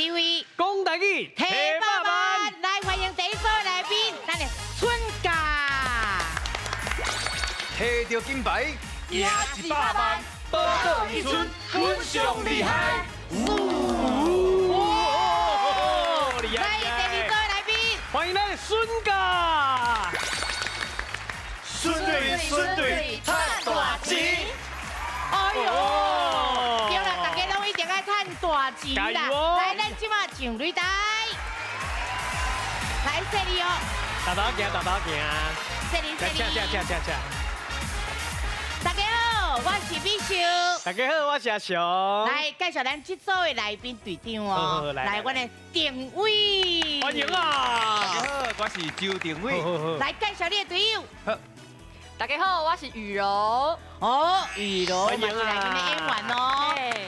地位，讲台语，提百万，来欢迎第一组的来宾，咱的春假。摕到金牌，赢100万，报到一村，分上厉害。厉害！来第二组的来宾，欢迎咱的孙家。顺队，赚大钱。哎呦，对啦，大家拢一定爱赚大钱加油啦！哦来，咱即马上擂台，来这里哦，大刀行，大刀行。这里。恰。大家好，我是美秀。大家好，我是阿雄。来介绍咱这组的来宾队长哦，来，我的定伟。欢迎啊！大家好，我是周定伟。来介绍你的队友。大家好，我是雨柔。哦，雨柔，欢迎啊嘛是来宾的演员哦。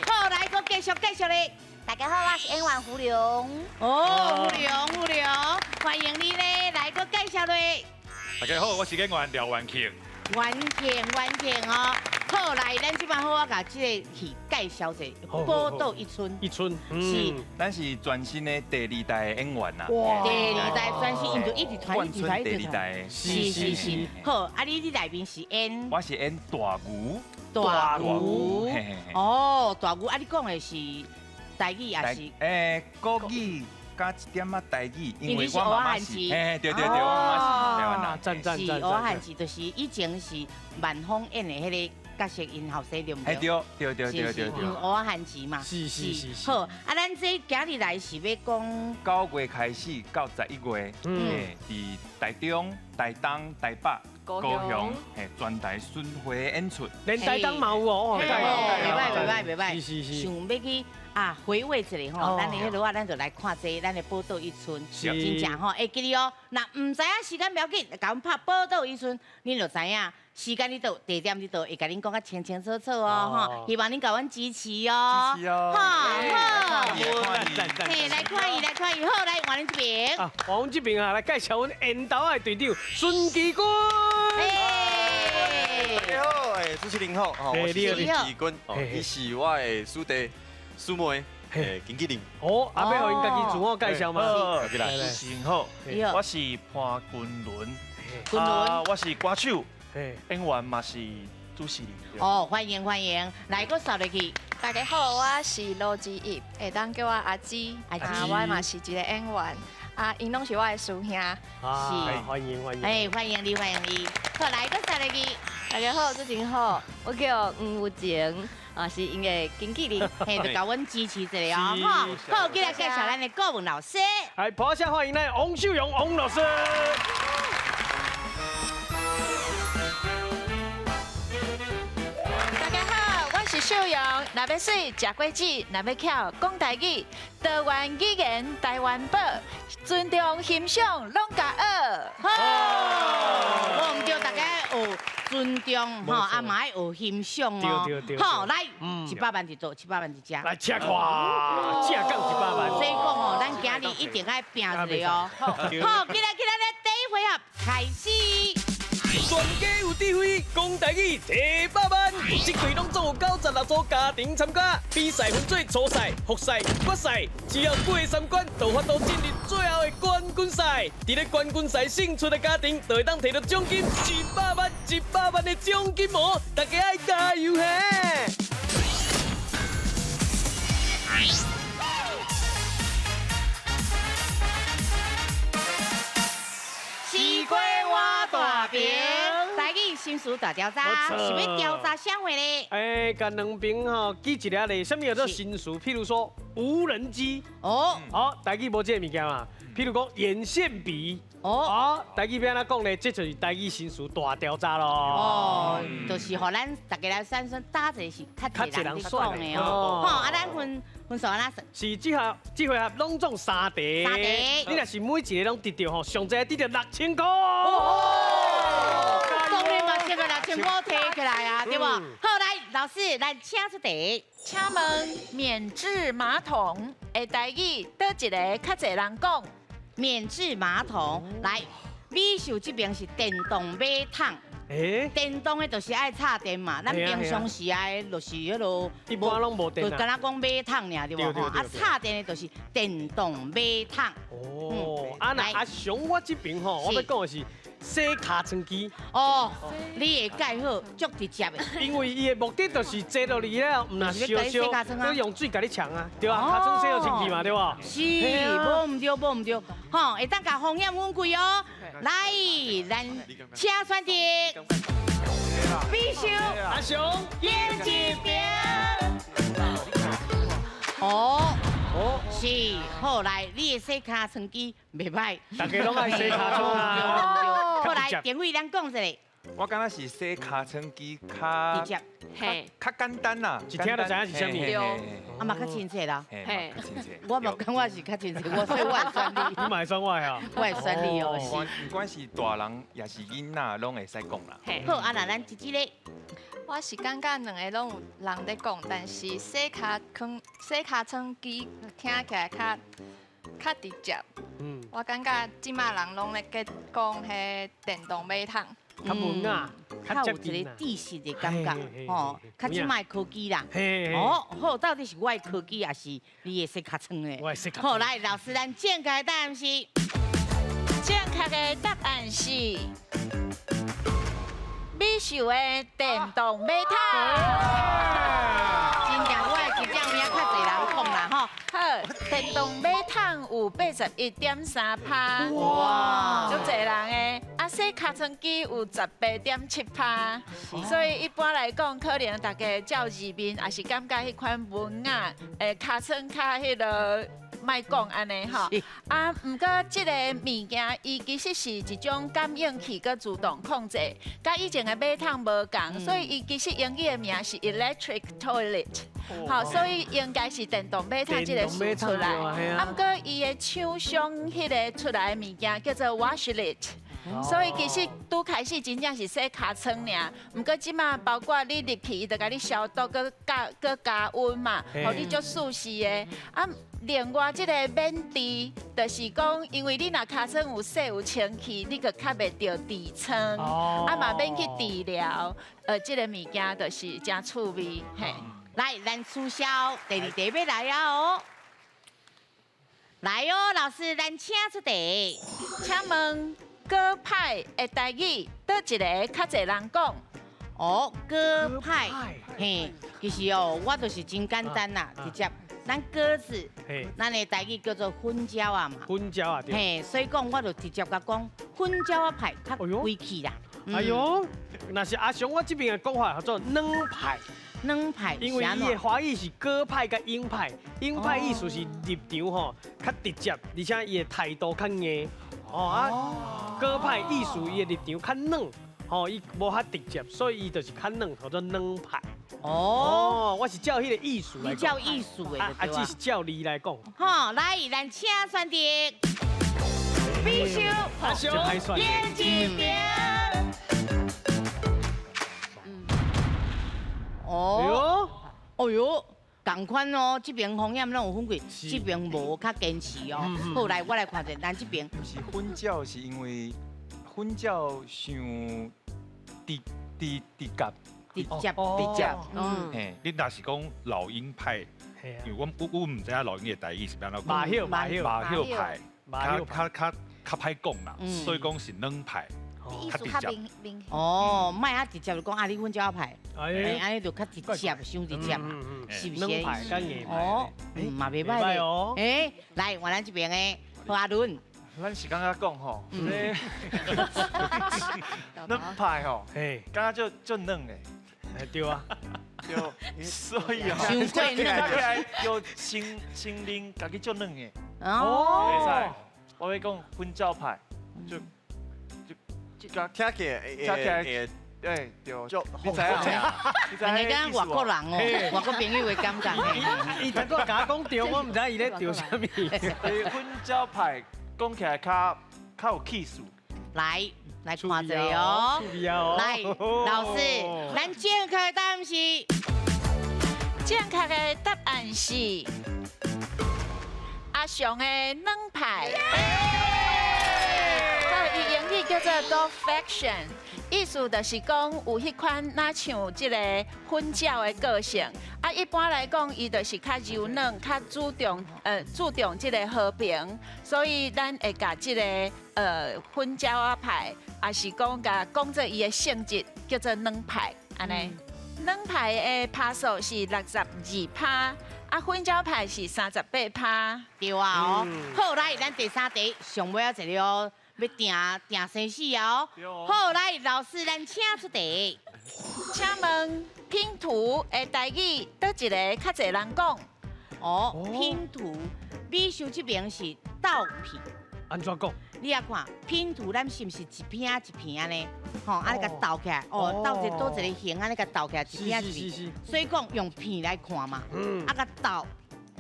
好，来，我继续咧。大家好，我是演员胡龙。哦，胡良，欢迎你咧，来，我介绍咧。大家好，我是演员廖元庆。完全哦。好，来，咱即摆好，我甲这个戏介绍者，宝岛一村。一村是。咱是全新的第二代演员呐。第二代专辑，因就一直传，第二代。是。好，啊，你内面是演。我是演大牛。大牛。哦，大牛，啊，你讲的是台语也是？国语加一点仔台语，因为我妈妈是，对，我妈妈是台湾人。赞。是，我汉是就是以前是万芳演的迄个角色，因后生对不对？对。我汉字嘛。是。好，啊，咱这今日来是要讲9月开始到11月，伫台中、台东、台北、高雄，全台巡回演出。连台东嘛有哦，袂歹，是。想要去回味一下吼，咱的迄落咱就来看这咱的宝岛一村，真正吼会记哩哦。那唔知影时间不要紧，甲阮拍宝岛一村，恁就知影时间伫倒，地点伫倒，会甲恁讲较清清楚楚哦。吼，希望恁甲阮支持哦。好，嘿，来看伊，好，来换恁这边。啊，往阮这边啊，来介绍阮缘投的队长孙基军。大家好，主持人好，我是孙基军，伊是我的师弟师妹，经纪人。哦，阿伯，应该去自我介绍嘛。主持人好，我是潘君伦，我是歌手，演员嘛是主持人。哦，欢迎，来个扫入去。大家好，我是罗志毅，会当叫我阿姊，我嘛是一个演员，因拢是我的师兄。是，欢迎。哎，欢迎你。好，来个扫入去。大家好，主持人好，我叫吴有情，是因的经纪人，嘿，就甲阮支持一下哦，哈。好，今日介绍咱的顾问老师。来，拍下欢迎咱王秀荣王老师。大家好，我是秀荣，若要水食果子，若要巧讲台语，台湾语言台湾宝，尊重欣赏拢甲学。好，我唔叫大家学尊重，吼，啊嘛爱学欣赏哦。对。好，来，100万一组，100万一只。来吃哇，正港100万。所以讲哦，咱今日一定爱拼一个哦。好，今日的第一回合开始。全家有智慧，讲台语100万。这队拢总有96组家庭参加，比赛分做初赛、复赛、决赛，只要过3关，就法度进入最后的冠军赛。伫咧冠军赛胜出的家庭，就会当摕到奖金100万，100万的奖金哦！大家爱加油嘿！西瓜挖大饼，台语新书大调查，是要调查啥货咧？甲两边吼记一下咧，什么叫做新书？譬如说无人机，哦，好，台语无这个物件嘛。譬如讲眼线笔，好，台语要安怎讲咧？这就是台语新书大调查咯。哦，就是互咱大家来算打者是较侪人在讲的哦。吼，啊，咱分数安怎算？是这回合拢总3题，你若是每一个拢得到吼，上侪得到6000块。当然嘛，这个6000块摕起来啊，对不？好，来，老师来请出题。请问免治马桶的台语，倒一个较侪人讲？免治马桶，来，美秀这边是电动马桶，电动的就是爱插电嘛，咱平常时爱就是迄落，一般拢无电就敢若讲马桶尔对无？啊，插电的就是电动马桶。哦，啊那阿雄我这边吼，我要讲的是洗尻川机。哦，你会介好，足直接的。因为伊的目的就是坐落去了，唔若烧烧，你用水甲你呛啊，对啊，尻川洗落清气嘛，对无？是，无唔对，无唔对，吼，会当甲风险分开哦。来，咱请选择。必须阿雄演一遍。哦，是，好来，你的洗骹床机袂歹，大家拢爱洗骹床啊。好来，电话咱讲一下。我感觉是洗尻川机较直接，嘿，较简单啦，一听就知影是啥物。啊嘛较亲切啦。嘿，较亲切。我无感觉是较亲切，所以我会选你。你买双外啊？我会选你哦。不管是大人也是囡仔，拢会使讲啦。好，啊那咱姐咧。我是感觉两个拢有人在讲，但是洗骹床机听起来较直接。我感觉即马人拢咧讲迄电动马桶。较文啊，较有一个知识的感觉，吼，较即卖科技啦。嘿，哦，好，到底是我的科技，还是你的洗骹床的？我的洗骹好，来，老师，咱正确的答案是。正确的答案是美秀的电动马桶。真正我的直接有影较侪人讲啦，吼。好，电动马桶有81.3%，哇，足侪人的。啊，洗尻川机有18.7%，所以一般来讲，可能大家照字面，也是感觉迄款文啊，尻川较迄个。莫讲安尼吼，啊，毋过即个物件，伊其实是一种感应器，佮自动控制，甲以前的马桶无共，所以伊其实英语的名是 electric toilet， 好，所以应该是电动马桶即个词出来。啊，毋过伊的厂商迄个出来的物件叫做 washlet。所以其实拄开始真正是洗尻川尔，毋过即马包括你入去，伊就甲你消毒，佮加温嘛，互你足舒适的。啊，另外即个免治，就是讲，因为你若尻川有洗有清气，你就较袂着痔疮，啊嘛免去治疗。即个物件就是真趣味，嘿。来，咱促销第二题要来啊哦！来哦，老师，咱请出题，请问。歌派的台语，倒一个较侪人讲？哦，歌派，嘿，其实哦，我就是真简单啦，直接，咱鸽子，咱的台语叫做粉椒啊嘛。粉椒啊，对。嘿，所以讲我就直接甲讲粉椒啊派较贵气啦。哎呦，那是阿雄我这边的讲法叫做软派。软派，因为伊的华语是鸽派甲鹰派，鹰派意思是立场吼较直接，而且伊的态度较硬。哦啊，鸽派意思伊的立场较软，吼，伊无遐直接，所以伊就是较软，叫做软派。哦，我是照迄个意思来讲。照意思的，啊，只是照理来讲。好，来，咱请选择。必须阿雄演一遍。哦，哦哟，同款哦，这边风险拢有分过，这边无较坚持哦。好，来，我来看者，咱这边是粉椒，是因为粉椒伤直接。嘿，你若是讲老鹰派，因为我唔知影老鹰的台语是安怎讲。马休派，较歹讲啦，所以讲是软派。意思较明。哦，莫遐直接就讲啊，你粉椒派，安尼就较直接，伤直接嘛，是不是？软派跟硬派。哦，嘛袂歹哦。哎，来，换咱这边的阿伦。咱是刚刚讲吼，软派吼，刚刚就嫩诶，对啊，所以哦，伤过嫩，起来有心灵，家己就嫩诶。哦，袂使，我要讲粉椒派，就听起来，对，就你知啊？你讲外国人哦，外国朋友会感觉。伊头拄甲我讲对，我唔知伊咧对啥物。粉椒派讲起来较有气势。来看这里哦。来，老师，咱正确的答案是。正确的答案是阿雄的软派。伊英语叫做 Golfaction，意思就是讲有迄款哪像即个粉饺的个性。啊，一般来讲，伊就是较柔软，较注重即个和平，所以咱会甲即个粉饺啊派，也是讲讲做伊的性质叫做软派，安尼。软派的趴数是62趴，啊粉饺派是38趴。对啊哦。好，来咱第三题上尾啊一个哦，要定生死哦。好，来老师咱请出题。请问拼图的台语倒一个较侪人讲？哦，拼图，美术这边是倒片。安怎讲？你也看拼图，咱是毋是一片一片呢？吼，安尼甲倒起来，哦，倒一倒一个形，安尼甲倒起来，一片一片。所以讲用片来看嘛，啊甲倒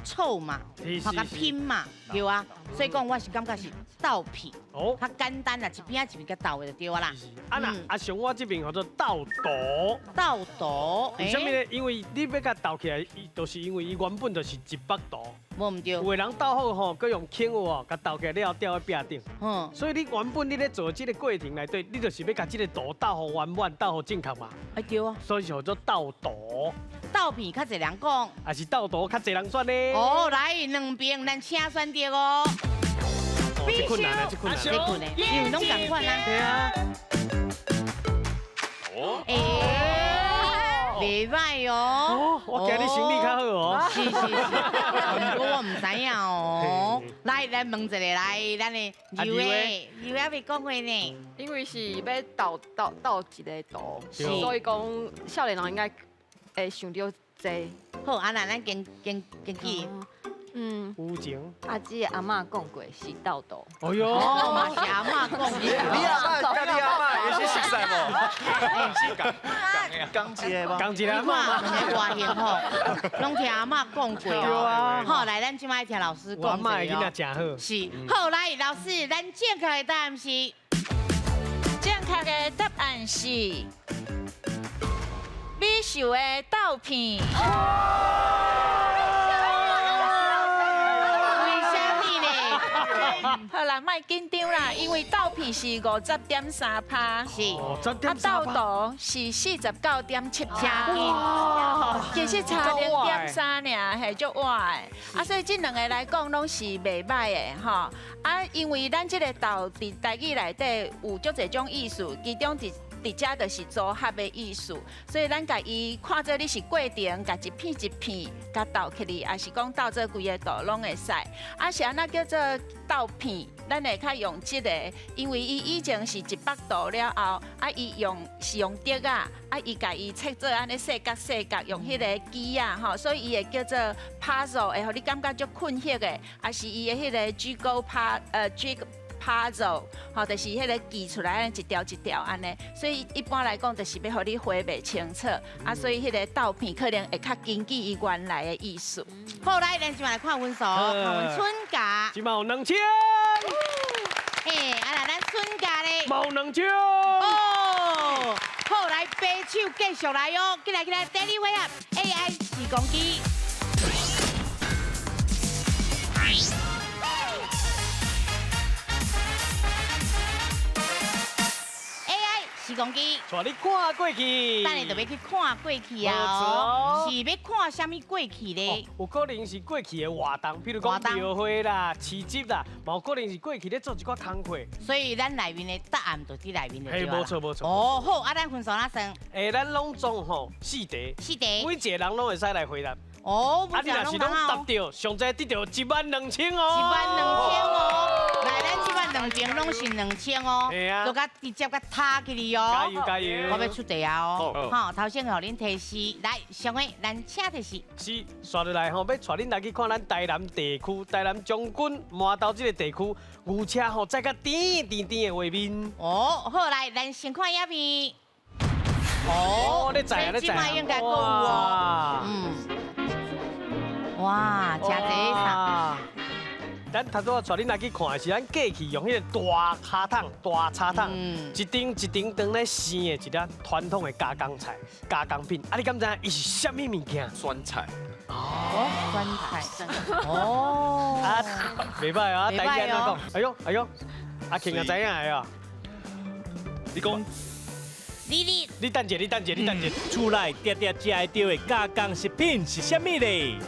凑嘛，或甲拼嘛，对啊。所以讲我是感觉是倒片，较简单啦，一片一片甲倒的就对啦。啊那啊，像我这边叫做倒图。倒图，为什么呢？因为你要甲倒起来，伊就是因为伊原本就是100度。无唔对。有的人倒好吼，佮用轻有哦，甲倒起来了后吊在壁顶。所以你原本你咧做这个过程内底，你就是要甲这个图倒好圆满，倒好正确嘛。哎对啊。所以叫做倒图。倒片较侪人讲，还是倒图较侪人选呢？哦，来两边咱请选对哦。这困难啊，这困难。这困难，因为拢共款啊。对啊。哦。袂歹哦。我惊你心理较好哦。是，不过我唔知影哦。来，咱问一个来，咱的刘诶要讲话呢。因为是要倒一个图，所以讲少年人应该会想到这。好，啊那咱经记。有情。阿姊阿嬷讲过是倒图。哎呦，嘛是阿嬷讲。你阿嬷有些熟悉无？刚接吗？刚接阿嬷，这外形吼，拢听阿嬷讲过哦。好，来，咱今摆听老师讲。阿嬷囡仔真好。是，好来，老师，咱正确的答案是。正确的答案是美术的倒片。好啦，莫紧张啦，因为倒片是50.3趴，是，啊倒图是49.7趴，其实差0.3尔，系足晚的。啊，所以这两个来讲拢是袂歹的吼。啊，因为咱这个倒伫台语内底有足侪种意思，其中伫遮就是组合的意思，所以咱甲伊看做你是过程，甲一片一片甲倒起来，也是讲倒做规个图拢会使。啊是安那叫做倒片，咱会较用即个，因为伊以前是100度了后，啊伊是用竹啊，啊伊甲伊切做安尼细角细角，用迄个机啊吼，所以伊会叫做 puzzle， 会互你感觉足困惑的，啊是伊的迄个puzzle， 吼，就是迄个记出来一条一条安尼，所以一般来讲，就是要互你回袂清楚，啊，所以迄个倒片可能会较根据伊原来的意思。好，来，咱今来看分数，看阮春假。今嘛有2000。啊那咱春假咧。冇2000。哦，好，来，白手继续来哦，起来，第二位啊 ，AI 时光机。时光机，带你看过去。等下就要去看过去啊！是要看什么过去呢？有可能是过去的活动，比如讲庙会啦、市集啦，嘛有可能是过去咧做一寡工课。所以咱内面的答案就伫内面的对吧？无错无错。哦，好，啊，咱分数哪算？咱拢总吼4题，每一个人拢会使来回答。哦，啊，你若是拢答对，上侪得到12000哦。12000哦，来，咱12000拢是2000哦，系啊，就甲直接甲塔起哩哦。加油加油！我要出题啊哦，好，头先互恁提示，来，上位咱请提示。是，刷落来吼，要带恁来去看咱台南地区、台南将军麻豆这个地区，牛车吼载甲甜的画面。哦，好，来，咱先看影片。哦，你知啊，你知啊。应该够哦。哇，真济啥？咱头拄带恁来去看的是咱过去用迄个大卡桶、大叉桶，一丁一丁当咧生的一粒传统的加工菜、加工品。啊，你敢知伊是啥物物件？酸菜。哦，酸菜。哦。啊，袂歹啊，第一安怎讲？哎呦，阿庆啊知影的哦。你讲你等者，厝内常常食会到的加工食品是啥物咧？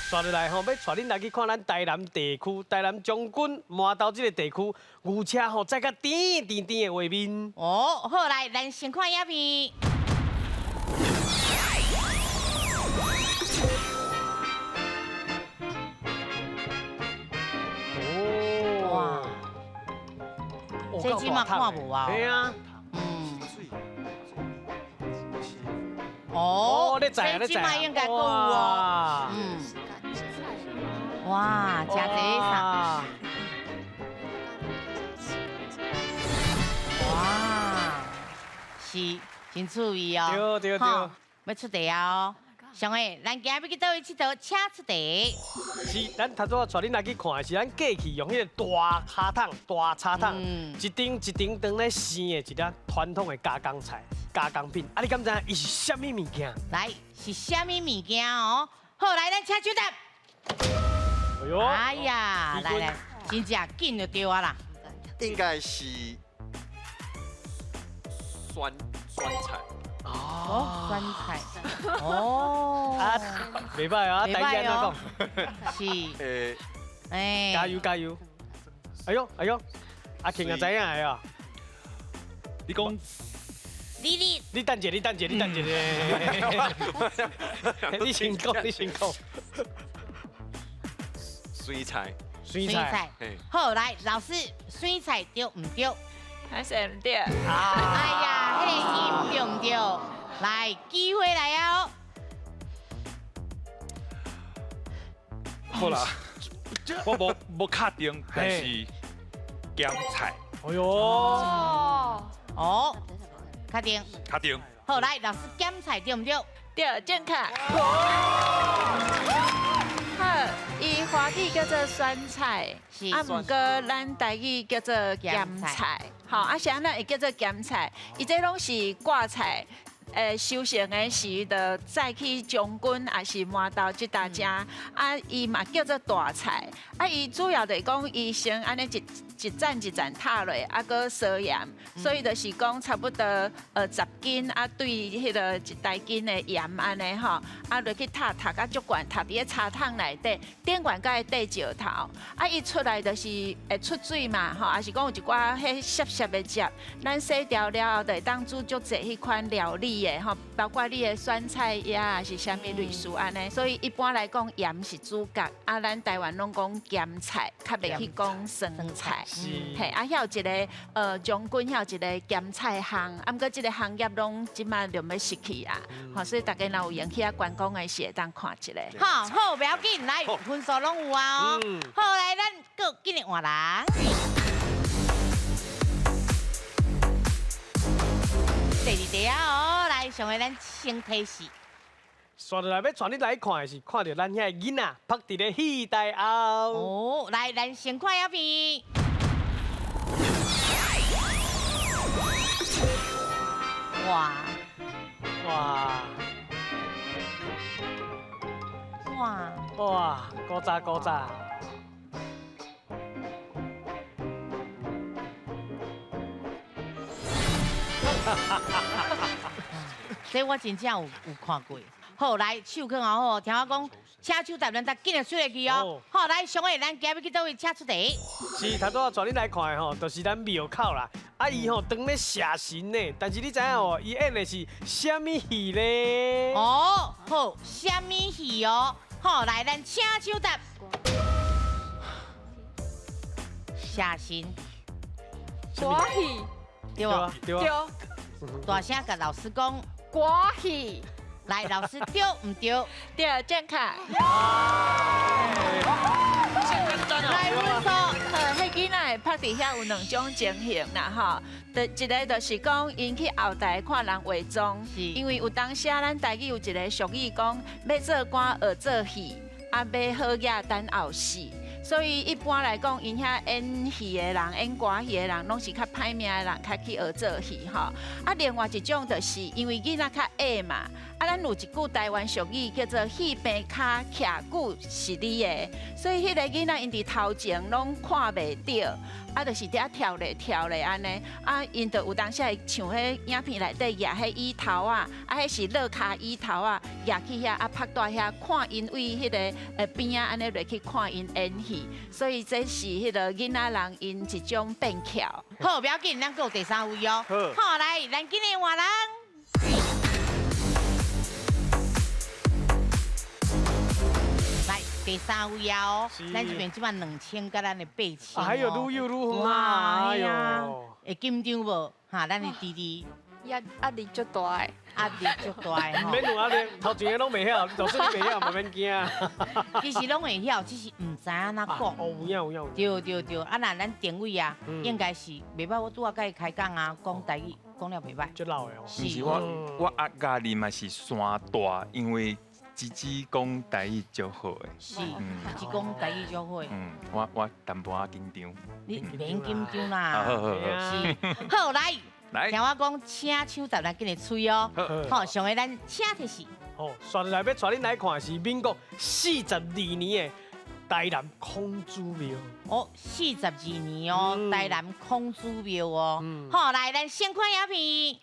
刷落来吼，要带恁来去看咱台南地区、台南将军麻豆这个地区牛车吼，载甲甜的画面。哦，好来，咱先看影片。哇，这只嘛看无啊？对啊。哦，这只嘛应该够有哦。哇，真侪啥？哇，是真趣味哦。对。要出题哦。上个，咱今日要去倒位佚佗，请出题。是，咱头拄仔带恁来去看的是咱过去用迄个大卡桶、大叉桶，一丁当咧生的一粒传统的加工菜、加工品。啊，你敢知影伊是啥物物件？来，是啥物物件哦？好，来，咱请出答。哎呀，来，真正紧就对啊啦。应该是酸菜。哦，酸菜。哦。啊，袂歹啊，大家讲。是。加油！哎呦，阿庆啊知影的哦。你讲。你等者。你先讲。酸菜。好，来，老师，酸菜对唔对？还是唔对。哎呀，迄个音对唔对？来，机会来啊！好啦，我无确定，但是咸菜。哎呦。哦，确定。好，来，老师，咸菜对唔对？对，正确。好，伊华语叫做酸菜，啊，毋过咱台语叫做咸菜。好，啊，啥咱会叫做咸菜？伊这拢是挂菜。修行的时，就再去将军还是麻豆这大家，啊，伊嘛叫做大菜，啊，伊主要就是讲伊先安尼一盏一盏塌落，啊，搁烧盐，所以就是讲差不多10斤啊，对迄个一大斤的盐安尼吼，啊，落去塌到足悬，塌伫咧茶桶内底，顶悬甲伊底石头，啊，伊出来就是会出水嘛，吼，还是讲有一寡迄涩的汁，咱洗掉了后，就会当煮足济迄款料理的吼，包括你的酸菜呀，还是啥物类似安尼，所以一般来讲盐是主角，啊，咱台湾拢讲咸菜，较袂去讲酸菜。嘿，啊，遐有一个将军，遐有一个咸菜行，啊，毋过即个行业拢即马就要失去啊，吼，所以大家若有闲去遐观光的时会当看一下。好，不要紧，来，分数拢有啊哦。好，来，咱各今日换人。第二题啊哦，来，上回咱先提示。刷落来要带恁来看的是，看到咱遐个囡仔拍伫咧戏台后。哦，来，咱先看影片。哇！古早。这我真正有看过。好，来手放好好，听我讲，请手答咱再紧来出来去哦。好，来，上个咱今日去倒位请出题。是，头拄仔带恁来看的吼，就是咱庙口啦。啊，伊吼当咧写神呢，但是你知影哦，伊演的是虾米戏咧？哦，好，虾米戏哦？好，来，咱请手答。写神。歌戏。对啊。对。大声甲老师讲。歌戏。来，老师对唔对？对，正确。来，分数，迄囡仔拍伫遐有2种情形啦，吼。一个就是讲，因去后台看人化妆，因为有当时咱台语有一个俗语讲，要做官学做戏，啊，要好野等后事。所以一般来讲，因遐演戏的人、演歌戏的人，拢是较歹命的人，较去学做戏吼。啊，另外一种就是因为囡仔较矮嘛，啊，咱有一句台湾俗语叫做“戏病卡徛久是你的”，所以迄个囡仔因伫头前拢看袂到。啊，就是伫遐跳咧安尼，啊，因就有当时会像迄影片内底举迄椅头啊，啊，迄是落骹椅头啊，举去遐啊，拍在遐看因为迄个边啊安尼落去看因演戏，所以这是迄个囡仔人因一种变巧。好，不要紧，咱还有第三位哦。好，来，咱今日换人。来，第三位啊哦，咱这边即摆2000甲咱的8000哦。还有愈有愈远啊！哎呦，会紧张无？哈，咱的弟弟压力足大的。压力足大的唔免有压力，头前的拢袂晓，就算你袂晓，嘛免惊。其实拢会晓，只是唔知安怎讲。哦，有影。对，啊那咱定位啊，应该是袂歹。我拄仔甲伊开讲啊，讲台语讲了袂歹。足老的哦。是我压力嘛是山大，因为姊姊讲台语足好的。是，姊姊讲台语足好的。我淡薄仔紧张。你免紧张啦。好。是，好来。来，听我讲，请手搭咱今日吹哦。好，上个咱请提示。哦，刷来要带恁来看是民国42年的台南孔子庙。哦，42年哦，台南孔子庙哦。好，来，咱先看影片。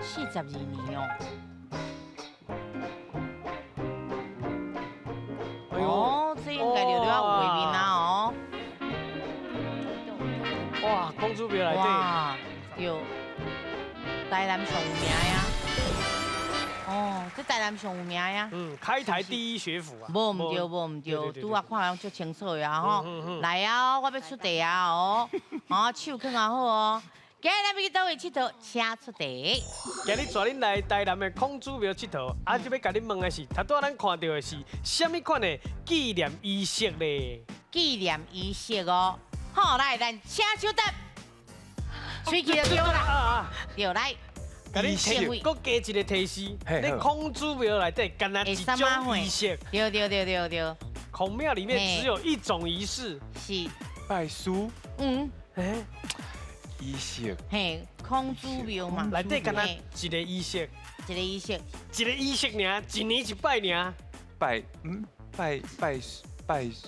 42年哦。哦，这应该就要有画面啦哦。哇，孔子庙内底。哇，对，台南上有名呀。哦，这台南上有名呀。开台第一学府啊。无唔对，拄啊看样足清楚呀吼。来啊，我要出题啊哦，手放啊好哦。今日咱要去倒位佚佗，请出题。今日带恁来台南的孔子庙佚佗，啊，就要甲恁问的是，头拄咱看到的是什么款的纪念仪式咧？纪念仪式哦，好来，咱请手答，喙齿就对啦，对来。甲恁提，搁加一个提示，恁孔子庙内底干那一种仪式。对。孔庙里面只有一种仪式，是拜师。仪式。嘿，孔子庙嘛。内底干那一个仪式。一个仪式尔，一年一摆尔。拜书。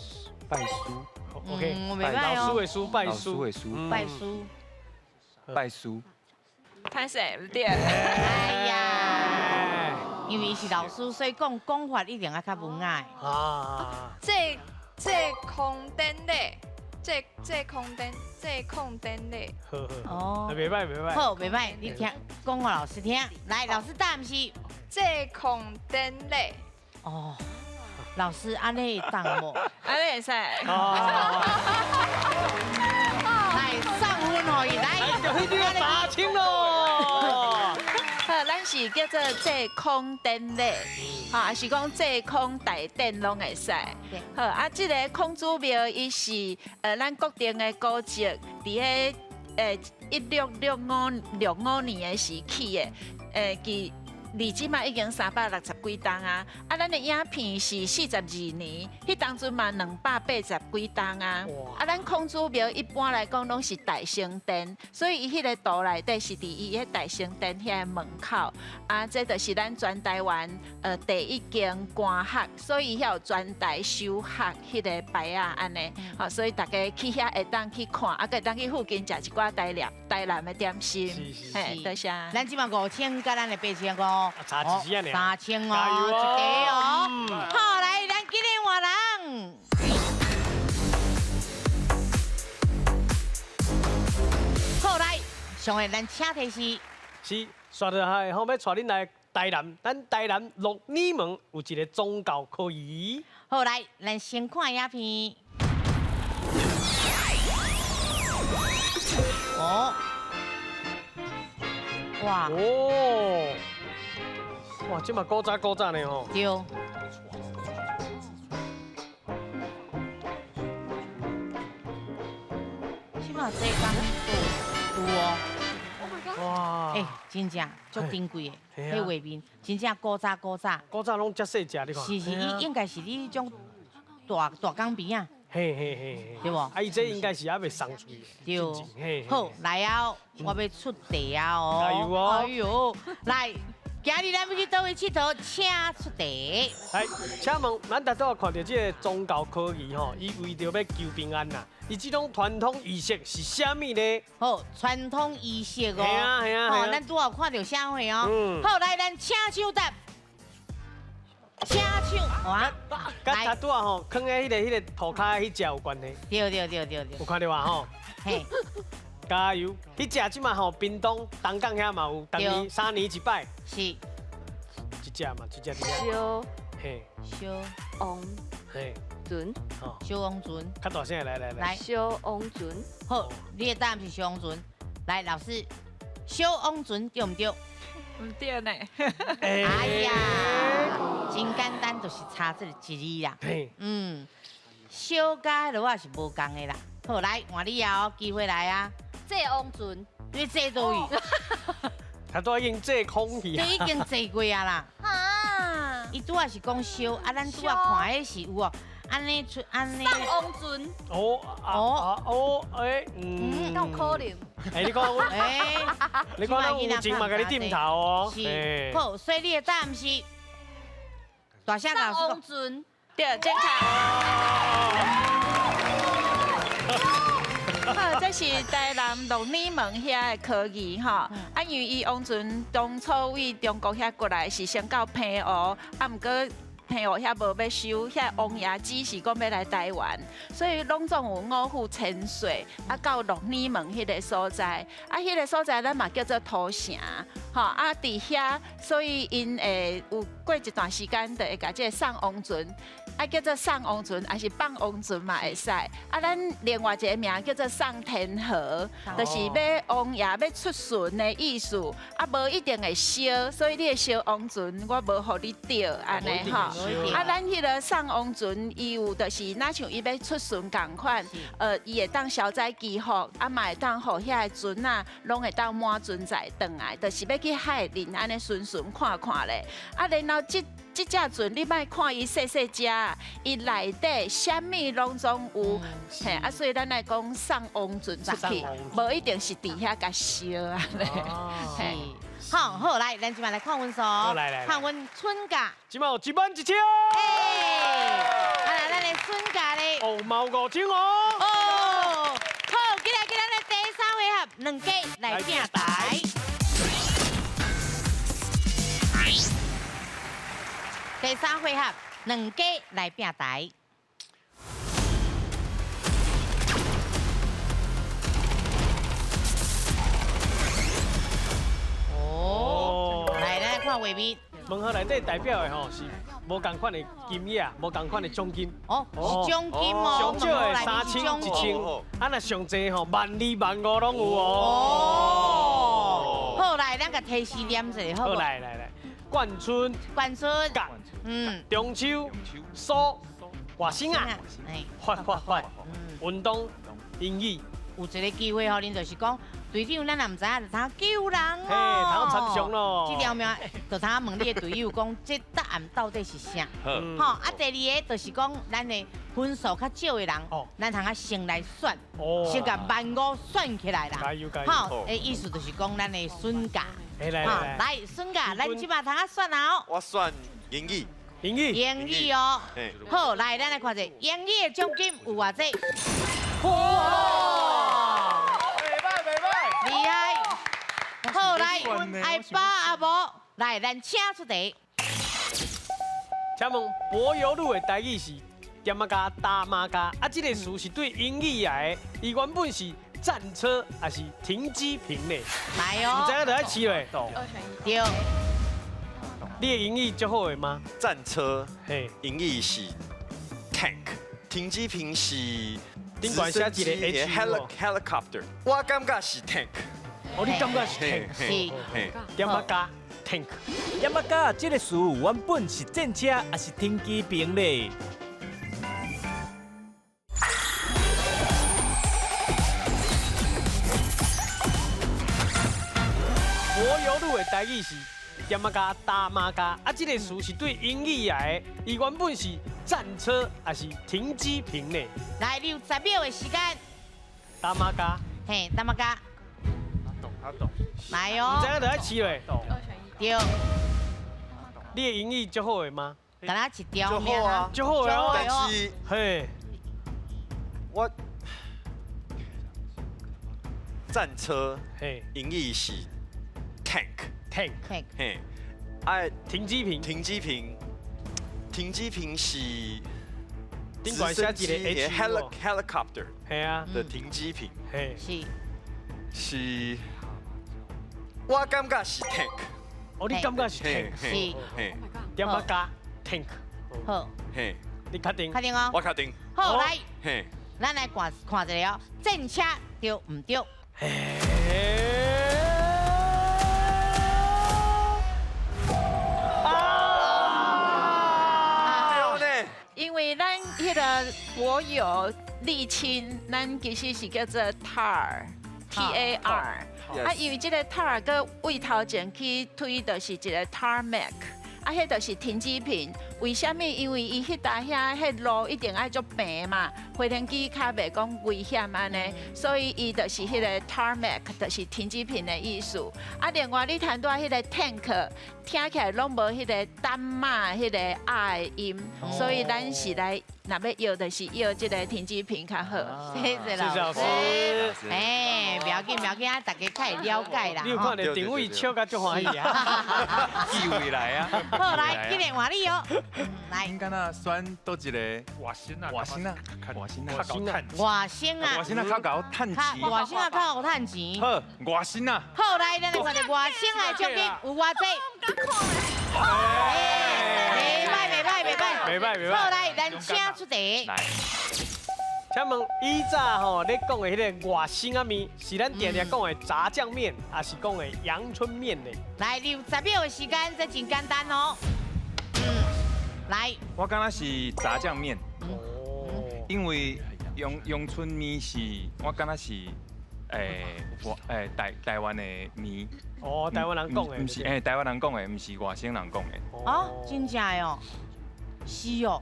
OK，老师的书，拜书。歹势唔对。哎呀，因为是老师，所以讲法一定要较文雅啊。这空灯咧，这空灯咧。哦，袂歹。好，袂歹，你听，讲给老师听。来，老师答案是这空灯咧。哦，老师安尼会当无？安尼会使。来上分哦，来，就迄条查清咯。好，咱是叫做这空灯咧，啊，是讲这空大殿拢会使。好啊，这个孔子庙伊是咱国定的古迹，伫迄1665年的时起的，离即嘛已经360几档啊！啊，咱的影片是42年，迄当阵嘛280几档啊！啊，咱孔子庙一般来讲拢是大圣殿，所以伊迄个图内底是伫伊迄大圣殿遐门口啊，这就是咱全台湾第一间官学，所以遐有全台修学迄个牌啊安尼，好，所以大家去遐会当去看，啊，会当去附近食一寡台南的点心，嘿，多谢。咱即嘛5000甲咱的8000个。差几时啊你？3000哦，一个哦。好，来，咱今日换人。好来，上个咱请提示。是，刷到海后要带恁来台南，咱台南鹿耳门有一个宗教可疑。好来，咱先看影片。哦。哇。哦。哇，这嘛古早呢吼。对。这嘛这刚度哦。哇！哎，真正足珍贵的，迄画面真正古早。古早拢遮细只，你看。是，伊应该是你种大港边啊。嘿，对无？啊，伊这应该是还未送出去。对。好，来啊！我要出题啊！哦。加油哦！哎呦，来。今日咱要去倒位佚佗，请出题。来，请问，咱大家看到这个宗教科仪吼，伊为着要求平安呐，伊这种传统仪式是啥物呢？好，传统仪式哦。系啊。哦，咱拄好看到啥货哦。好，来，咱请手答。请手，哇！甲拄啊吼，放在迄个涂骹迄只有关系。对。有看到啊吼？嘿。加油！迄只即嘛吼，屏东东港遐嘛有，当年3年一摆。是。一只嘛，一只。小。嘿。小王。嘿。船。吼。小王船。较大声来。来。小王船。好，你的答案是小王船。来，老师，小王船对唔对？唔对呢。哎呀，真简单，就是差这一字啦。小甲落啊是无共的啦。好，来换你哦，机会来啊！坐王船，你坐倒位？他都已经坐空去啊！你已经坐过啊啦！啊！伊拄啊是讲小，啊，咱拄啊看的是有哦，安尼出安尼。上王船。有可能。哎，你讲我，你讲咱有钱嘛，给你点头哦。是。好，所以你的答案是大声老师王船。对，正确。好，这是台南鹿耳门遐的科技吼，啊，因为伊王船当初为中国遐过来是先到平湖，啊，毋过平湖遐无要收，遐王爷只是讲要来台湾，所以拢总有五府千岁，啊，到鹿耳门迄个所在，啊，迄个所在咱嘛叫做土城，吼，啊，伫遐，所以因会有过一段时间，就会甲这个送王船。啊，叫做送王船，还是放王船嘛会使。啊，咱另外一个名叫做送天河，就是要王爷要出巡的意思。啊，无一定会烧，所以你的烧王船，我无互你钓安尼吼。啊，咱迄个送王船，伊有就是哪像伊要出巡共款，伊会当消灾祈福，啊嘛会当互遐个船啊，拢会当满船载转来，就是要去海林安尼顺看看咧。啊，然后这只船你莫看伊细只，伊内底啥物拢总有，嘿啊，所以咱来讲送王船出去，无一定是伫遐甲烧啊咧。好，来，咱今晚来看阮数，看阮春假，今晚有11000。来，咱的春假咧，毛5000哦。好，今日咱的第3回合，2家来拼台。第3回合，2家来拼台。来，咱来看画面。门盒内底代表的吼是无共款的金额，无共款的奖金。是奖金哦。上少的3000、1000，啊那上济吼12000、15000拢有哦。好，来，咱个提示念一下，好。来，冠春、甲，中秋、苏、外省啊，发，运动、英语。有一个机会吼，恁就是讲，队长咱也唔知影，就通救人嘿，通参详咯。这条命就通问你的队友讲，这答案到底是啥？好，啊，第2个就是讲，咱的分数较少的人，咱通先来选，先甲15000选起来啦。加油！好，意思就是讲，咱的孙家。来，孙家，咱即马通选啊！我选英语。英语哦。好，来，咱来看者，英语的奖金有偌济？厉害！好，来，爱爸阿婆，来，咱请出题。请问柏油路的台语是点啊加大妈加？啊，这个词是对英语来的，伊原本是战车还是停机坪呢？来哦，唔知影就爱试嘞。对。你的英语足好的吗？战车，英语是 tank， 停机坪是。顶管写一个 helicopter， 我感觉是 tank。你感觉是 tank？ 是。点啊加 tank？ 点啊加这个词原本是战车还是停机坪嘞？台语是点啊加打马加，啊，这个词是对英语来的，伊原本是战车还是停机坪呢？来，60秒的时间。打马加，嘿，打马加。他懂。来哦。唔知影就爱试嘞。对。你的英语足好的吗？敢若一条就好啊，足好的哦。但是嘿，我战车嘿，英语是 tank， tank， 嘿，哎，停机坪，停机坪是顶管写一个 H helicopter 系啊的停机坪，嘿，是，我感觉是 tank，哦，你感觉是 tank，是，嘿，点啊加 tank，好，嘿，你确定？确定哦。我确定，好，来，嘿，咱来看一下哦，正车对唔对？因为咱迄个柏油沥青，咱其实是叫做 tar，T-A-R。啊，因为这个 tar 个位头前去推，就是一个 tarmac。啊，迄就是停机坪。为什么？因为伊迄搭遐迄路一定爱足平嘛，飞天机较袂讲危险安尼，所以伊就是迄个 tarmac， 就是停机坪的意思。啊，另外你谈到迄个 tank， 听起来拢无迄个丹麦迄个的音，所以咱是来若要摇，就是摇即个停机坪较好。谢谢老师。哎，不要紧，啊，大家较会了解啦。你有看到定位笑甲足欢喜啊！机会来啊！好，来，今日换你哦。来，应该那选倒一个外省啊，外省啊，较高趁钱。外省啊，外省啊较高趁钱。外省啊较好趁钱。好，外省啊。好，来，咱来看下外省的奖金有偌济。袂歹。好，来，咱请出题。来，请问以早吼，你讲的迄个外省啊面，是咱常常讲的炸酱面，还是讲的阳春面呢？来，60秒的时间，这真简单哦。来，我感觉是炸酱面，因为阳春面是，我感觉是，台湾的面。哦，台湾人讲的。不是，台湾人讲的，不是外省人讲的。哦，真正的哦。是哦。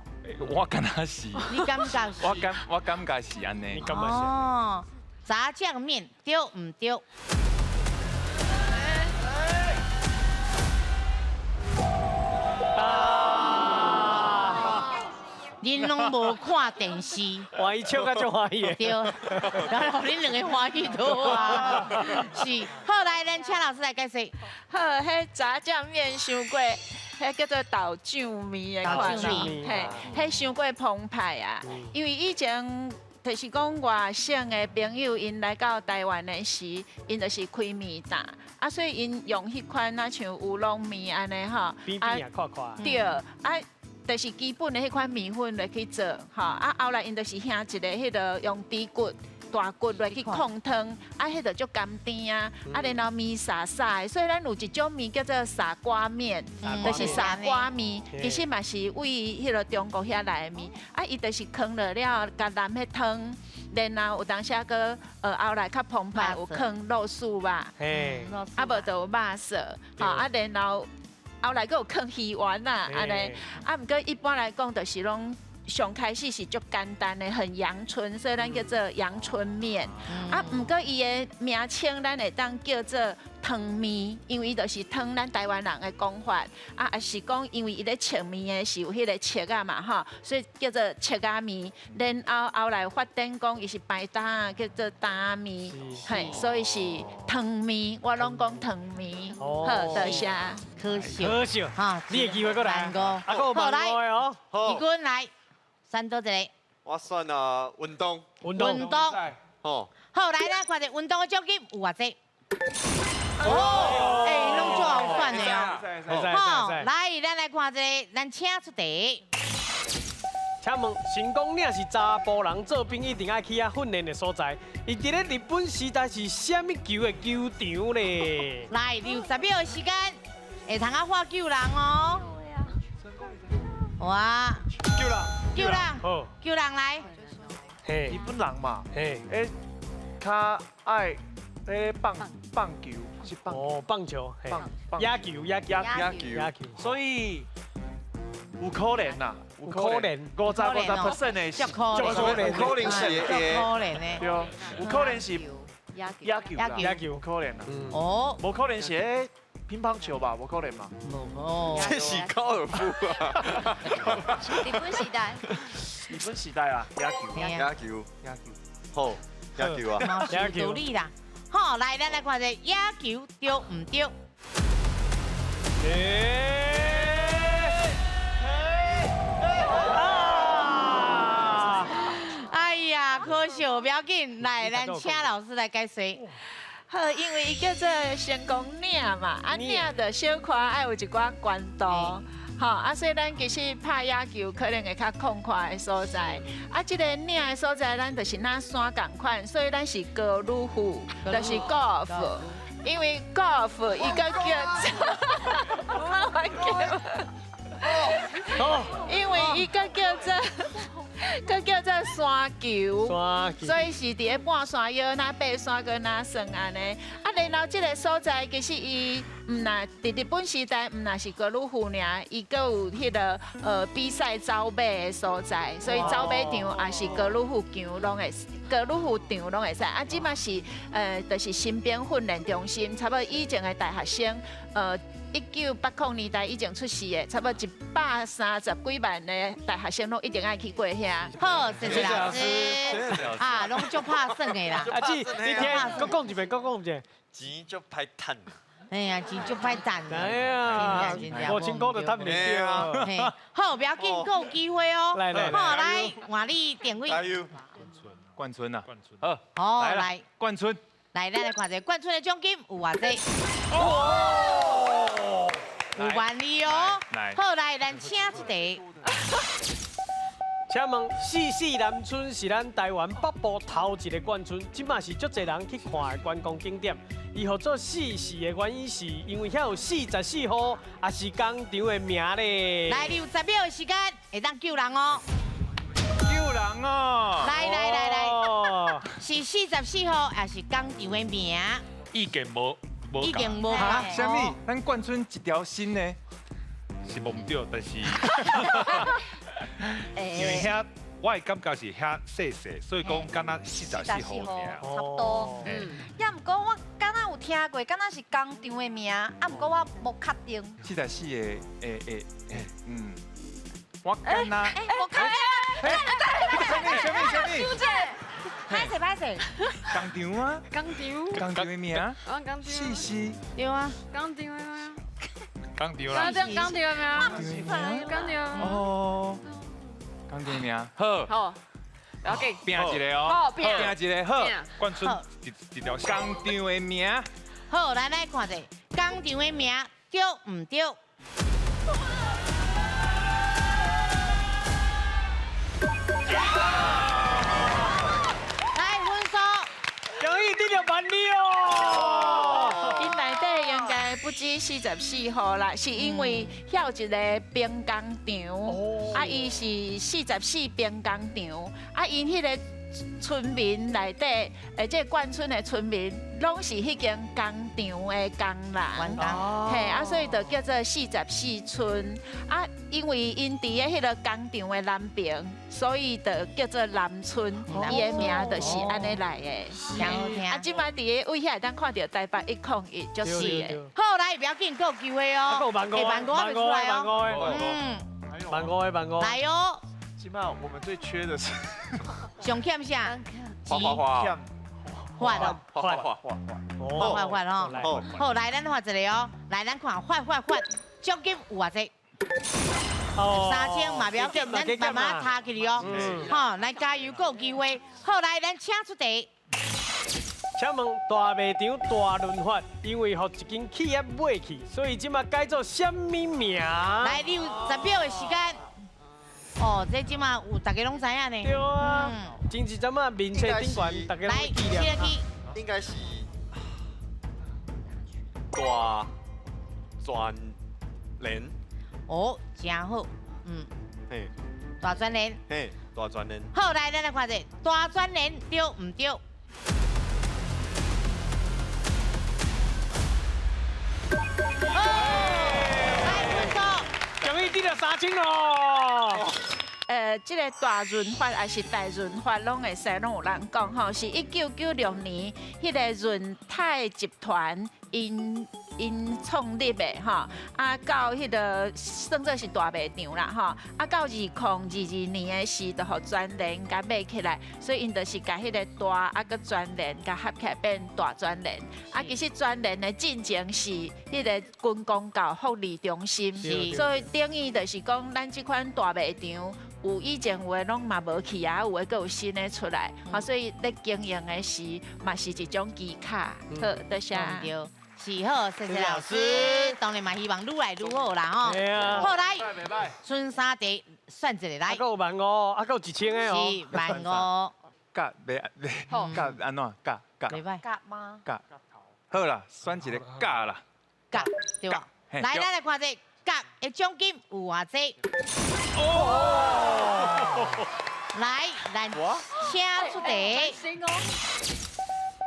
我感觉是。你感觉是？我感觉是安尼。你感觉是？哦，炸酱面对唔对？恁拢无看电视，欢喜笑甲足欢喜的。对，然后恁两个欢喜多啊。是，好来，咱请老师来解释。好，迄炸酱面伤过，迄叫做豆酱面的款啦，嘿，迄伤过澎湃啊。因为以前就是讲外省的朋友，因来到台湾的时，因就是开面档，啊，所以因用迄款啊像乌龙面安尼吼，边边也看看。对，啊。就是基本的迄款面粉来去做，吼，啊后来因就是兄一个迄个用猪骨、大骨来去控汤，啊迄个足甘甜啊，啊然后面沙沙的，所以咱有一种面叫做傻瓜面，就是傻瓜面，其实嘛是为迄个中国遐来的面，啊伊就是放落了，加淋迄汤，然后有当时个后来较澎湃有放肉丝吧，啊无就有肉色，吼啊然后。后来佫有放鱼丸呐，安尼，啊，毋过一般来讲，就是拢上开始是足简单的，很阳春，所以咱叫做阳春面。啊，毋过伊的名称咱会当叫做汤面，因为伊就是汤咱台湾人的讲法。啊，也是讲因为伊咧切面的是有迄个切啊嘛，吼，所以叫做切啊面。然后来发展讲伊是白搭，叫做搭面，嘿，所以是汤面，我拢讲汤面。好，多谢。可惜，哈，你的机会过来，好来，好，义军来，选倒一个。我选啊运动。哦。好来，咱看下运动的奖金有偌济。哦，哎，拢足好选的哦。好，来，咱来看一个，咱请出题。请问，成功岭是查甫人做兵一定爱去遐训练的所在。伊伫咧日本时代是虾米球的球场咧？来，60秒的时间，会通啊画救人哦。哇！救人，救人来。日本人嘛，较爱棒球是棒哦，棒球，野球，所以有可能啦，有可能50%的是，足可能，可能是足可能的。对，有可能是野球，有可能啦。哦，无可能是乒乓球吧？无可能嘛？哦，这是高尔夫啊！日本时代，日本时代啊，野球，好，野球啊，野球理啦。好，来，咱来看一下野球对唔对？哎呀，可惜不要紧，来，咱请老师来解说。好，因为伊叫做成功岭嘛，啊岭的小可爱有一寡关度，好啊，所以咱其实拍野球可能会较空旷的所在，啊，这个岭的所在咱就是那山同款，所以咱是高尔夫，就是高尔夫，因为高尔夫伊个叫，因为伊个叫做。佮叫做山球，所以是伫咧半山腰那爬山跟那算安尼。啊，然后这个所在其实伊唔那伫日本时代唔那是高尔夫尔，伊佮有迄个比赛走马的所在，所以走马场也是高尔夫场拢会，高尔夫场拢会使。啊，即嘛是就是新兵训练中心，差不多以前的大学生1980年代以前出世的，差不多130几万的大学生拢一定爱去过遐。好，谢谢老师。啊，拢足拍算的啦。阿姊，你听，搁讲一遍，钱足歹趁。哎呀，钱足歹赚。哎呀，5000块就赚袂到。嘿，好，不要紧，还有机会哦。来，好来，换你定位。冠村呐，好，来冠村。来，咱来看一下冠村的奖金有偌济。5万2哦。好，来，咱请一题。请问四四南村是咱台湾北部头一个冠村，即嘛是足侪人去看的观光景点。伊号做四四的原因是因为遐有44号，也是工厂的名咧。来，你有10秒的时间，会当救人哦。救人哦！来，是44号，也是工厂的名。意见无哈？啥物？咱冠村一条新呢？是无唔对，但是因为遐我的感觉是遐细细，所以讲敢若44号尔。差不多。也毋过我敢若有听过，敢若是工厂的名，啊，毋过我无确定。44的我敢若无确定。什么？歹势。工厂啊？工厂的名？工四四。对啊。工厂的名。工厂啦。工厂的名。哦。工厂的名。好。不要紧。拼一个哦。好，拼一个好。冠村一条工厂的名。好，咱来看一下工厂的名对唔对？来分数，恭喜你2万6。因内底应该不止44号啦，是因为遐有一个兵工厂，啊，伊是44兵工厂，啊，因迄个村民内底，即冠村的村民，拢是迄间工厂的工人，嘿，啊，所以就叫做44村，啊，因为因伫迄个工厂的南边，所以就叫做南村，伊的名就是安尼来的。啊，即摆伫个位遐当看到台北101就是的。好，来不要紧，还有机会哦。万5未出来哦。万5。来哦。起码我们最缺的是上欠啥？花换哦。换哦。好，来咱换一个哦。来，咱看换，奖金有偌济？3000嘛，不要紧，咱慢慢查起哩哦。好，来加油，还有机会。好，来咱请出题。请问大卖场大润发，因为互一间企业买去，所以即马改做什么名？来，你有10秒的时间。哦，这即马有大家拢知影呢。对啊，前一阵啊，面册顶悬，大家拢记念。应该是大专联。哦，真好，嘿，大专联。嘿，大专联。好，来，咱来看一下大专联对唔对？了3000咯。这个大润发还是大润发，拢会使拢有人讲吼，是1996年迄个润泰集团因创立的吼，啊到迄个算作是大卖场啦吼，啊到2022年的时，就互专联甲买起来，所以因就是甲迄个大啊个专联甲合起来变大专联，啊其实专联的进前是迄个军公教福利中心，所以等于就是讲咱即款大卖场。有以前有的拢嘛无去啊，有的佫有新的出来，好，所以咧经营的是嘛是一种机卡，好，多谢。是好，谢谢老师。当然嘛，希望愈来愈好啦吼。好来，孙三弟算一个来。还有1500，还有1000的哦。是1500。甲甲安怎甲？袂歹。甲吗？甲。好啦，选一个甲啦。甲对吧？来，咱来看这甲的奖金有偌济？来，咱请出题。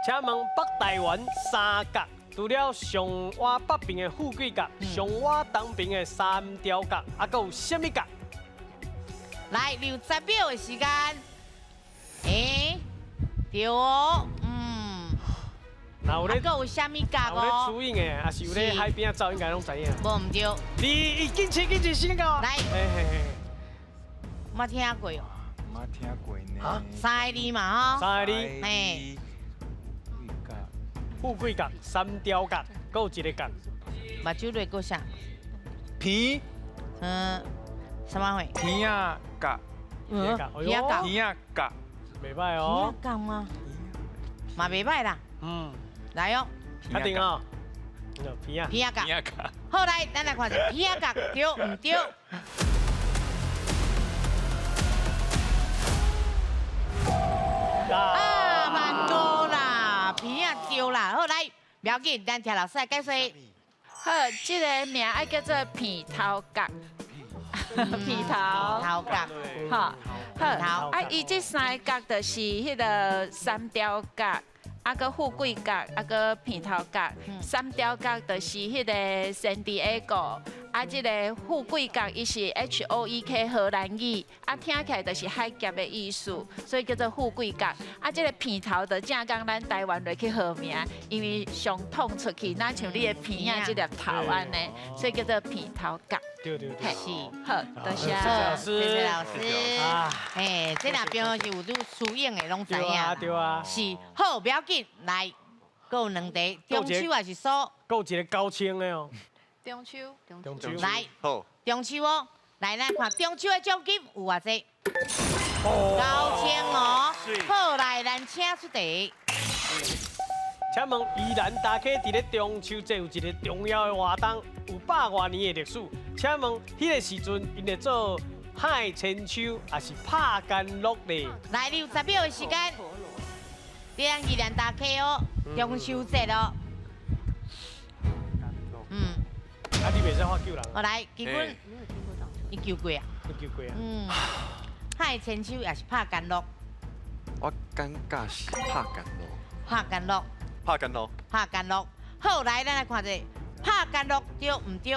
请问北台湾三角，除了上瓦北边的富贵角、上瓦东边的三条角，还佫有什么角？来，60秒的时间。对哦，有咧，还有啥物角有咧哦？出影的，还是有咧海边走，应该拢知影。无唔对。你紧切时间到。来，冇听过哦。冇听过呢。三个字嘛吼。三个字。嘿。富贵角、三条角，佫有一个角。目睭内佫啥？片。什么会？片啊角。片啊角。片啊角。袂歹哦。片啊角吗？嘛袂歹啦。来哦。确定哦。片啊。片啊角。片啊角。好来，咱来看下片啊角对唔对？万多啦，片啊对啦。好来，不要紧，咱听老师来解释。好，这个名爱叫做片头角。片头角，好，啊，伊这三个角就是迄个三条角，啊个富贵角，啊个片头角。三条角就是迄个San Diego，啊，这个富贵角伊是 HOEK 荷兰语，啊听起来就是海峡的意思，所以叫做富贵角。啊，这个片头就正讲咱台湾落去好名，因为上捅出去，那像你的片啊，这粒头安尼，所以叫做片头角。对，是，好，多谢谢谢老师。这两边是有输赢的，拢知影。对啊。是，好，不要紧，来，还有2题，中秋还是数？还有一个9000的哦。中秋。来，好，中秋哦，来，咱看中秋的奖金有偌济？9000哦。好，来，咱请出题。请问宜兰大溪伫咧中秋节有一个重要的活动，有100多年的历史。请问迄个时阵，因会做海千秋，还是拍干乐呢？来，60秒的时间。咱宜兰大溪哦，中秋节哦。啊，你袂使发救人。我来，基本伊救过啊。救过啊。海千秋也是拍干乐。我感觉是拍干乐。拍干乐。拍干乐。拍干乐。好，来，咱来看者，拍干乐对唔对？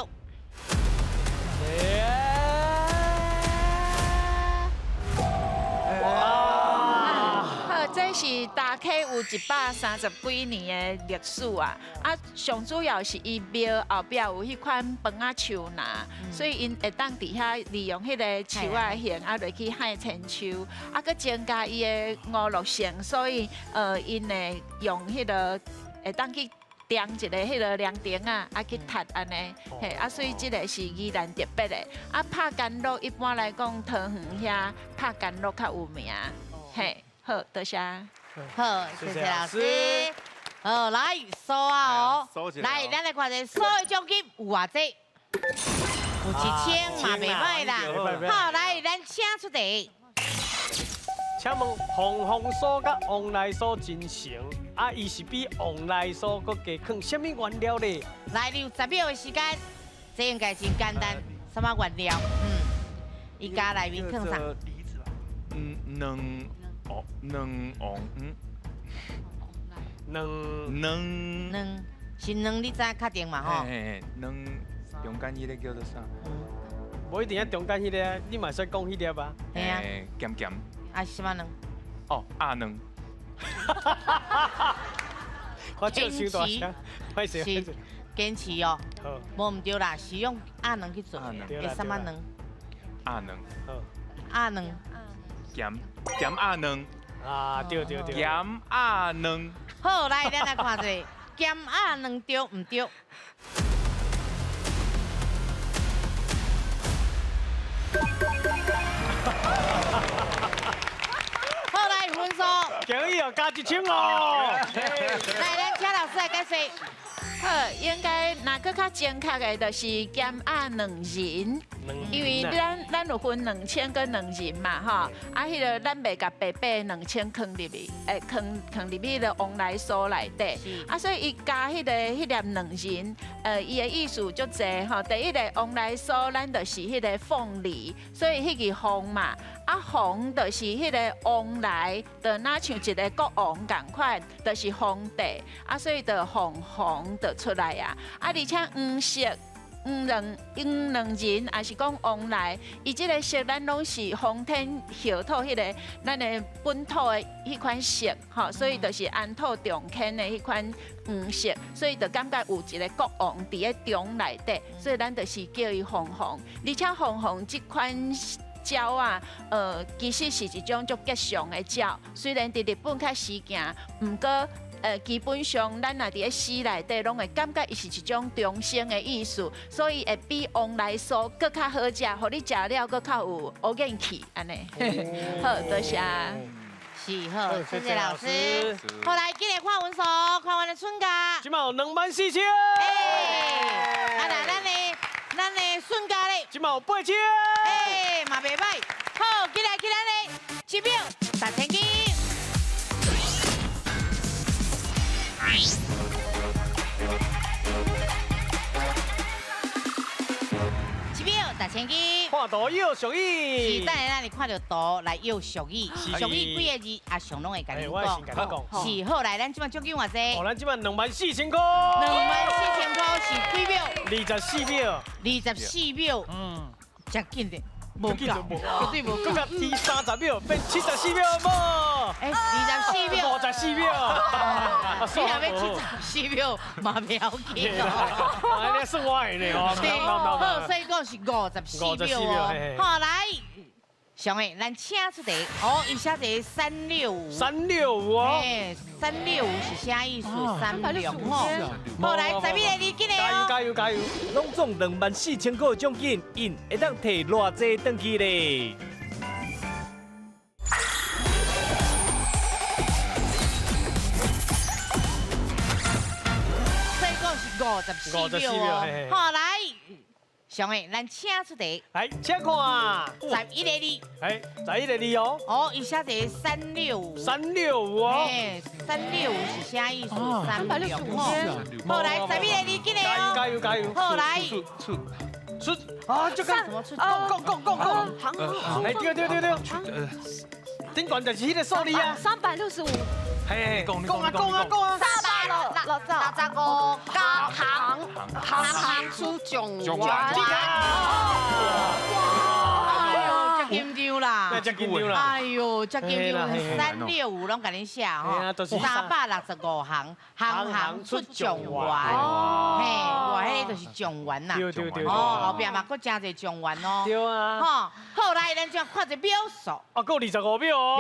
好，这是大溪有130几年的历史啊！啊，上主要是伊庙后壁有迄款饭仔树拿，所以因会当伫遐利用迄个树仔形啊落去海千秋，啊，佮增加伊的娱乐性，所以因会用迄个会当去。点一个迄个亮灯啊，啊去踢安尼，嘿啊，所以即个是宜兰特别的。啊，拍干乐一般来讲，桃园遐拍干乐较有名，嘿，好，多谢。好，谢谢老师。好，来数啊哦，来，咱来看者数的奖金有偌济？有1000嘛，袂歹啦。好，来，咱请出题。请问红红酥甲旺来酥真成，啊，伊是比旺来酥搁加放什么原料呢？来，60秒的时间，这应该真简单，什么原料？伊加内面放啥？两是两，你知确定嘛吼？两中间迄个叫做啥？无一定要中间迄个，你嘛使讲迄粒啊。嘿啊，咸咸。啊，什么能？哦，鸭卵。我笑伤大声，歹势。是坚持哦。好，无唔对啦，是用鸭卵去做，对啦会什么卵？鸭卵。好。鸭卵。咸鸭卵。啊，对。咸鸭卵。好，来，咱来看一下，咸鸭卵对唔对？好，来分数。恭喜哦，加100哦。来，咱请老师来解释。好，应该若搁较正确的，就是咸鸭卵仁，因为咱有分2000跟2仁嘛，吼，啊，迄个咱袂甲白白2000放入去，放入去迄个往来酥内底，啊，所以伊加迄粒2仁，伊的意思足济吼。第一个往来酥，咱就是迄个凤梨，所以迄个凤嘛，啊，凤就是迄个往来，就若像一个国王共款，就是皇帝，啊，所以就凤就出来啊！啊，而且黄色、黄两仁，也是讲往来，伊即个色咱拢是风天后土迄个咱的本土的迄款色，吼，所以就是安土重垦的迄款黄色，所以就感觉有一个国王伫咧中内底，所以咱就是叫伊凤凰。而且凤凰即款鸟啊，其实是一种足吉祥的鸟，虽然伫日本较时行，毋过。基本上，咱若伫咧诗内底，拢会感觉伊是一种中性的意思，所以会比往来酥搁较好食，互你食了搁较有元气安尼。好，多谢。是好，谢谢老师。好来，今日看分数，看完的春假。即马有24000。啊那咱的春假咧。即马有8000。嘛袂歹。好，起来咧，1秒1000斤。1秒1000斤。看图有俗语。是，等下咱看到图来有俗语，俗语几个字阿雄拢会甲你讲。是，好来，咱即摆奖金偌济？咱即摆24000块。24000块是几秒？24秒。24秒。真紧的。无够，绝对无够。搁提30秒，变74秒无？24秒。54秒。你若要74秒，嘛袂要紧哦。安尼算我的呢哦。对，好，所以讲是54秒哦。好来，上个咱请出题，伊写一个365。365哦。365是啥意思？365哦。好来，10秒你紧的哦。加油！拢总24000块奖金，因会当摕偌济登记咧？所以讲是54秒哦。好来。上个，咱请出题。来，请看啊。11个字。11个字哦。伊写一个365。365哦。365是啥意思？365哦。好来，11个字，紧的哦。加油！好来。出啊！就讲什么出？讲。对。顶段就是迄个数字啊。 365。嘿，讲啊！365行出状元。紧张啦！真紧张啦！哎呦，真紧张！365拢甲你写吼，365行，行出状元。嘿，我迄就是状元啦。对。后壁嘛，佫真侪状元哦。对啊。好来，咱就看一秒数。够25秒哦。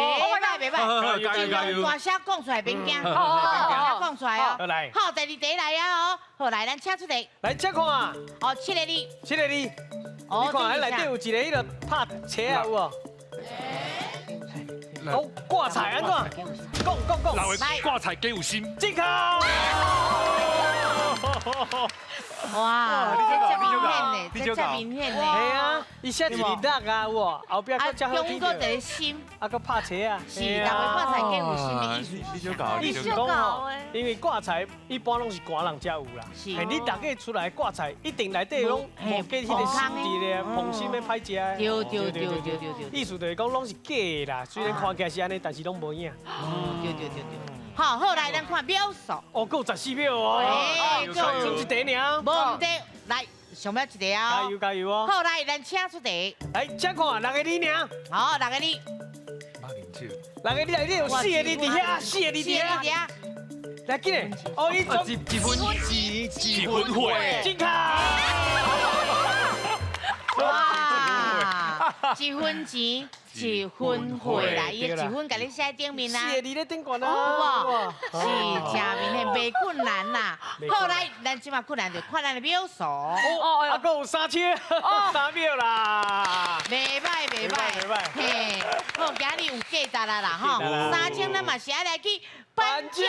袂歹。加油！大声讲出来，免惊。大声讲出来哦。来。好，第2题来啊哦。好来，咱请出题。来，请看啊。7个字。7个字。你看，迄内底有一个迄个拍车啊，有无？挂彩安怎？讲。老的挂彩给有心。健康。哇，你这明显呢，系啊，伊写一个六啊，有无？后壁佫加好听着。中国一个心，佫拍车啊。是，大家挂彩给有心的意思。意思讲吼，因为挂彩一般拢是官人才有啦。是。你大家出来挂彩，一定内底拢无加迄个心地咧，放心要歹食。对。意思就是讲拢是假的啦，虽然看起来是安尼，但是拢无影。对。好来，咱看秒数。够14秒哦。哎，剩一题尔。无问题，来。上尾一个哦。加油加油哦！好，来，咱请出题。来，请看六个你尔。好，6个你。六个你来，你有4个你伫遐，4个你伫遐。来，紧嘞！哦，伊种几分会，金卡。哇！1分钱，1分会啦，伊1分甲你写顶面啦。4个你咧顶管啊！哇，是正明显，袂困难啦。好，来，咱即马困难就看咱的秒数。哦，啊，搁有3车，3秒啦。袂歹，袂歹，嘿，好，今日有价值啦啦吼，3000咱嘛是爱来去颁奖。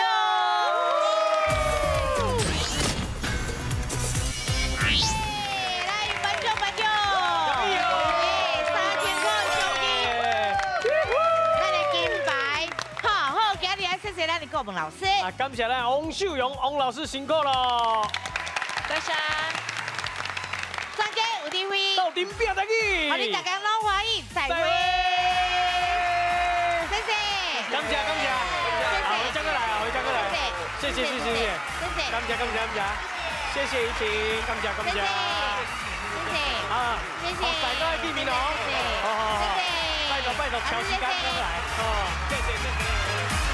来颁奖颁奖，3000块奖金，咱的金牌，好，今日谢谢咱的国文老师。啊，感谢咱王秀荣王老师辛苦咯。多谢。专家有智慧，到顶拼得去，好，你大家拢欢喜，再会。谢谢。感谢，好，回家过来，谢谢，感谢，谢谢怡晴，感谢，谢谢，啊，谢谢，大家见面哦，好，拜托，调时间过来，哦，谢谢。